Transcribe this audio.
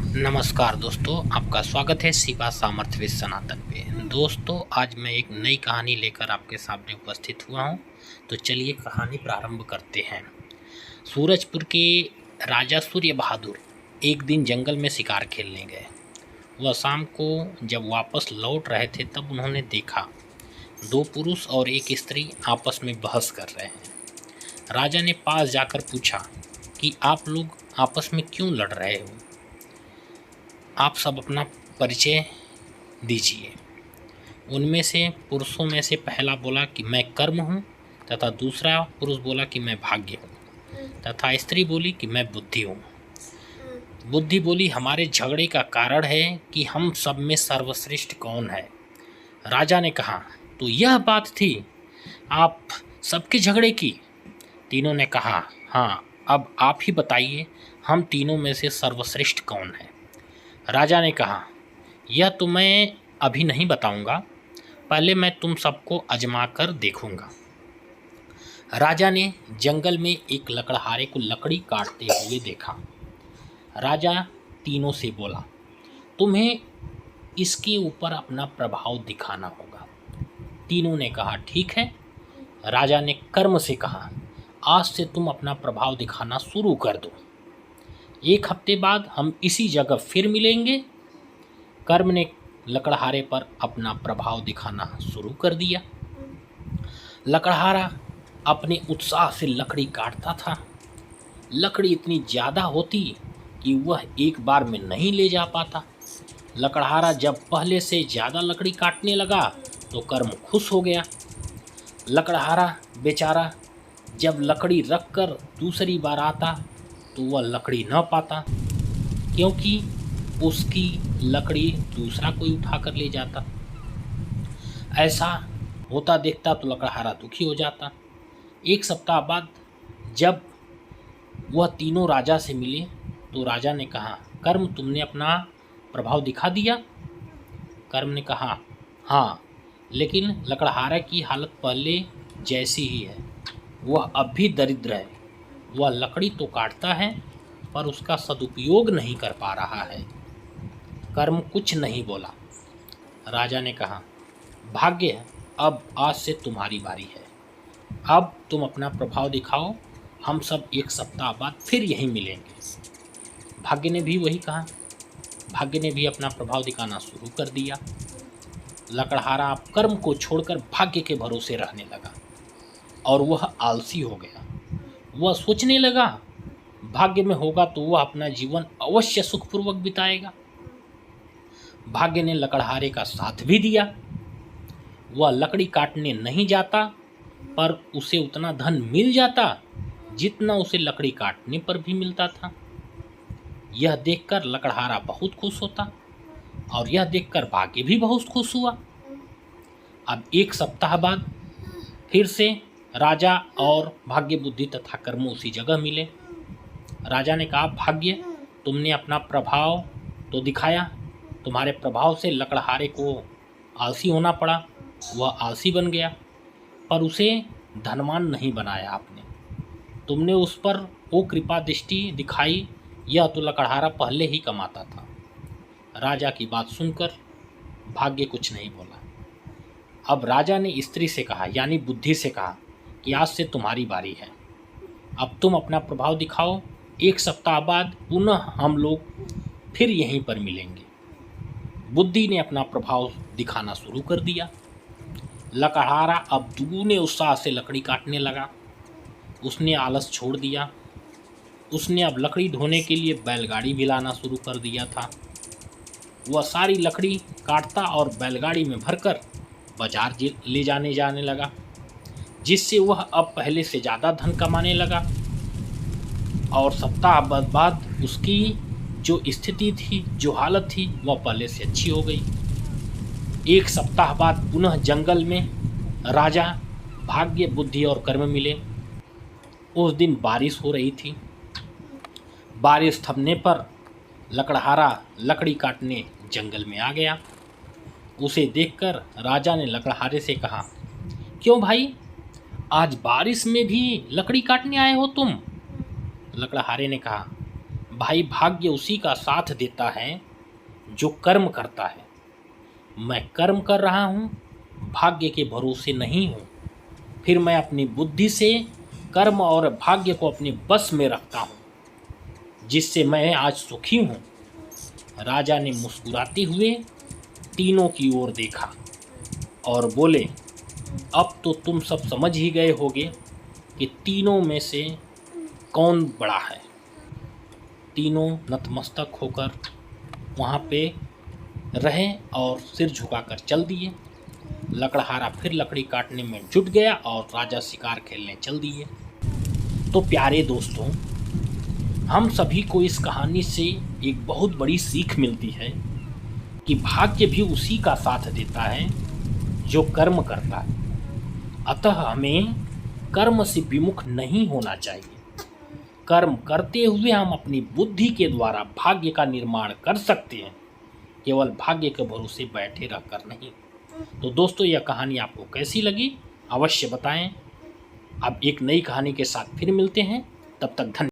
नमस्कार दोस्तों, आपका स्वागत है शिवा सामर्थ्य विद सनातन पे। दोस्तों, आज मैं एक नई कहानी लेकर आपके सामने उपस्थित हुआ हूँ। तो चलिए कहानी प्रारंभ करते हैं। सूरजपुर के राजा सूर्य बहादुर एक दिन जंगल में शिकार खेलने गए। वह शाम को जब वापस लौट रहे थे तब उन्होंने देखा दो पुरुष और एक स्त्री आपस में बहस कर रहे हैं। राजा ने पास जाकर पूछा कि आप लोग आपस में क्यों लड़ रहे हो? आप सब अपना परिचय दीजिए। उनमें से पुरुषों में से पहला बोला कि मैं कर्म हूँ, तथा दूसरा पुरुष बोला कि मैं भाग्य हूँ, तथा स्त्री बोली कि मैं बुद्धि हूँ। बुद्धि बोली, हमारे झगड़े का कारण है कि हम सब में सर्वश्रेष्ठ कौन है। राजा ने कहा, तो यह बात थी आप सबके झगड़े की? तीनों ने कहा, हाँ, अब आप ही बताइए हम तीनों में से सर्वश्रेष्ठ कौन है। राजा ने कहा, यह तो मैं अभी नहीं बताऊंगा, पहले मैं तुम सबको आजमा कर देखूंगा। राजा ने जंगल में एक लकड़हारे को लकड़ी काटते हुए देखा। राजा तीनों से बोला, तुम्हें इसके ऊपर अपना प्रभाव दिखाना होगा। तीनों ने कहा, ठीक है। राजा ने कर्म से कहा, आज से तुम अपना प्रभाव दिखाना शुरू कर दो। 1 हफ्ते बाद हम इसी जगह फिर मिलेंगे। कर्म ने लकड़हारे पर अपना प्रभाव दिखाना शुरू कर दिया। लकड़हारा अपने उत्साह से लकड़ी काटता था। लकड़ी इतनी ज़्यादा होती कि वह एक बार में नहीं ले जा पाता। लकड़हारा जब पहले से ज़्यादा लकड़ी काटने लगा तो कर्म खुश हो गया। लकड़हारा बेचारा जब लकड़ी रख कर दूसरी बार आता तो वह लकड़ी न पाता, क्योंकि उसकी लकड़ी दूसरा कोई उठा कर ले जाता। ऐसा होता देखता तो लकड़हारा दुखी हो जाता। 1 सप्ताह बाद जब वह तीनों राजा से मिले तो राजा ने कहा, कर्म, तुमने अपना प्रभाव दिखा दिया? कर्म ने कहा, हाँ, लेकिन लकड़हारा की हालत पहले जैसी ही है। वह अब भी दरिद्र है। वह लकड़ी तो काटता है पर उसका सदुपयोग नहीं कर पा रहा है। कर्म कुछ नहीं बोला। राजा ने कहा, भाग्य है, अब आज से तुम्हारी बारी है। अब तुम अपना प्रभाव दिखाओ, हम सब 1 सप्ताह बाद फिर यहीं मिलेंगे। भाग्य ने भी वही कहा। भाग्य ने भी अपना प्रभाव दिखाना शुरू कर दिया। लकड़हारा कर्म को छोड़कर भाग्य के भरोसे रहने लगा और वह आलसी हो गया। वह सोचने लगा, भाग्य में होगा तो वह अपना जीवन अवश्य सुखपूर्वक बिताएगा। भाग्य ने लकड़हारे का साथ भी दिया। वह लकड़ी काटने नहीं जाता, पर उसे उतना धन मिल जाता जितना उसे लकड़ी काटने पर भी मिलता था। यह देखकर लकड़हारा बहुत खुश होता और यह देखकर भाग्य भी बहुत खुश हुआ। अब 1 सप्ताह बाद फिर से राजा और भाग्य, बुद्धि तथा कर्म उसी जगह मिले। राजा ने कहा, भाग्य, तुमने अपना प्रभाव तो दिखाया। तुम्हारे प्रभाव से लकड़हारे को आलसी होना पड़ा। वह आलसी बन गया, पर उसे धनवान नहीं बनाया आपने। तुमने उस पर वो कृपा दृष्टि दिखाई, यह तो लकड़हारा पहले ही कमाता था। राजा की बात सुनकर भाग्य कुछ नहीं बोला। अब राजा ने स्त्री से कहा, यानी बुद्धि से कहा, कि आज से तुम्हारी बारी है। अब तुम अपना प्रभाव दिखाओ। 1 सप्ताह बाद पुनः हम लोग फिर यहीं पर मिलेंगे। बुद्धि ने अपना प्रभाव दिखाना शुरू कर दिया। लकड़हारा अब दुगने उत्साह से लकड़ी काटने लगा। उसने आलस छोड़ दिया। उसने अब लकड़ी ढोने के लिए बैलगाड़ी भी लाना शुरू कर दिया था। वह सारी लकड़ी काटता और बैलगाड़ी में भरकर बाजार ले जाने लगा, जिससे वह अब पहले से ज़्यादा धन कमाने लगा। और सप्ताह बाद उसकी जो स्थिति थी, जो हालत थी, वह पहले से अच्छी हो गई। 1 सप्ताह बाद पुनः जंगल में राजा, भाग्य, बुद्धि और कर्म मिले। उस दिन बारिश हो रही थी। बारिश थमने पर लकड़हारा लकड़ी काटने जंगल में आ गया। उसे देखकर राजा ने लकड़हारे से कहा, क्यों भाई, आज बारिश में भी लकड़ी काटने आए हो तुम? लकड़हारे ने कहा, भाई भाग्य उसी का साथ देता है जो कर्म करता है। मैं कर्म कर रहा हूँ, भाग्य के भरोसे नहीं हूँ। फिर मैं अपनी बुद्धि से कर्म और भाग्य को अपने बस में रखता हूँ, जिससे मैं आज सुखी हूँ। राजा ने मुस्कुराते हुए तीनों की ओर देखा और बोले, अब तो तुम सब समझ ही गए होगे कि तीनों में से कौन बड़ा है। तीनों नतमस्तक होकर वहाँ पे रहे और सिर झुकाकर चल दिए। लकड़हारा फिर लकड़ी काटने में जुट गया और राजा शिकार खेलने चल दिए। तो प्यारे दोस्तों, हम सभी को इस कहानी से एक बहुत बड़ी सीख मिलती है कि भाग्य भी उसी का साथ देता है जो कर्म करता है। अतः हमें कर्म से विमुख नहीं होना चाहिए। कर्म करते हुए हम अपनी बुद्धि के द्वारा भाग्य का निर्माण कर सकते हैं, केवल भाग्य के भरोसे बैठे रहकर नहीं। तो दोस्तों, यह कहानी आपको कैसी लगी अवश्य बताएं। अब एक नई कहानी के साथ फिर मिलते हैं, तब तक धन्यवाद।